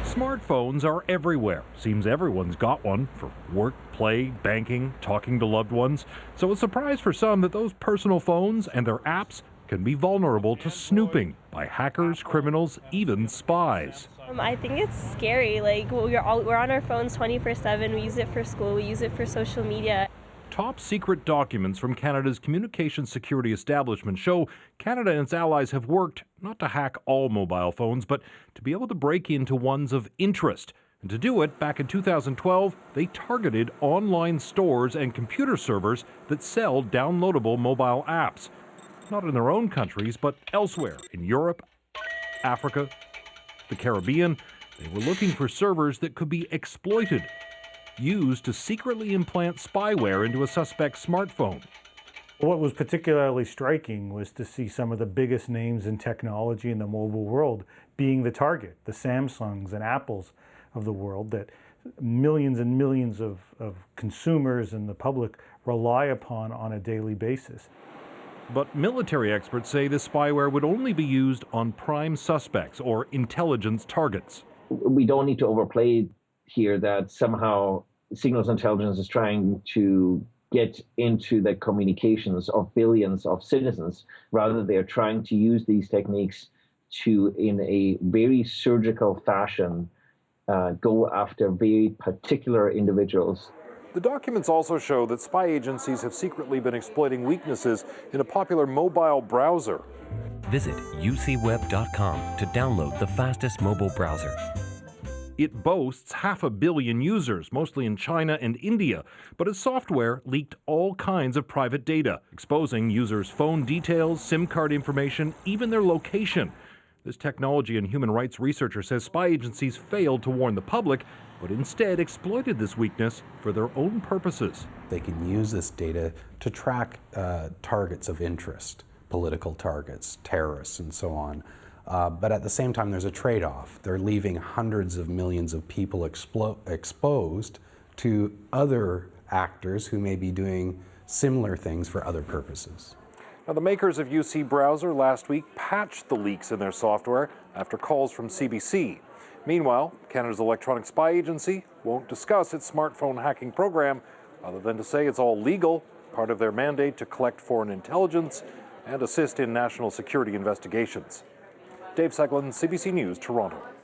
Smartphones are everywhere. Seems everyone's got one for work, play, banking, talking to loved ones. So a surprise for some that those personal phones and their apps can be vulnerable to snooping by hackers, criminals, even spies. I think it's scary. Like, we're on our phones 24/7. We use it for school. We use it for social media. Top secret documents from Canada's communications security establishment show Canada and its allies have worked not to hack all mobile phones, but to be able to break into ones of interest. And to do it, back in 2012, they targeted online stores and computer servers that sell downloadable mobile apps. Not in their own countries, but elsewhere in Europe, Africa, the Caribbean. They were looking for servers that could be exploited, used to secretly implant spyware into a suspect's smartphone. What was particularly striking was to see some of the biggest names in technology in the mobile world being the target, the Samsungs and Apples of the world that millions and millions of consumers and the public rely upon on a daily basis. But military experts say this spyware would only be used on prime suspects or intelligence targets. We don't need to overplay here that somehow signals intelligence is trying to get into the communications of billions of citizens. Rather, they're trying to use these techniques to, in a very surgical fashion, go after very particular individuals. The documents also show that spy agencies have secretly been exploiting weaknesses in a popular mobile browser. Visit ucweb.com to download the fastest mobile browser. It boasts 500 million users, mostly in China and India, but its software leaked all kinds of private data, exposing users' phone details, SIM card information, even their location. This technology and human rights researcher says spy agencies failed to warn the public, but instead exploited this weakness for their own purposes. They can use this data to track targets of interest, political targets, terrorists, and so on. But at the same time, there's a trade-off. They're leaving hundreds of millions of people exposed to other actors who may be doing similar things for other purposes. Now, the makers of UC Browser last week patched the leaks in their software after calls from CBC. Meanwhile, Canada's Electronic Spy Agency won't discuss its smartphone hacking program, other than to say it's all legal, part of their mandate to collect foreign intelligence and assist in national security investigations. Dave Seglin, CBC News, Toronto.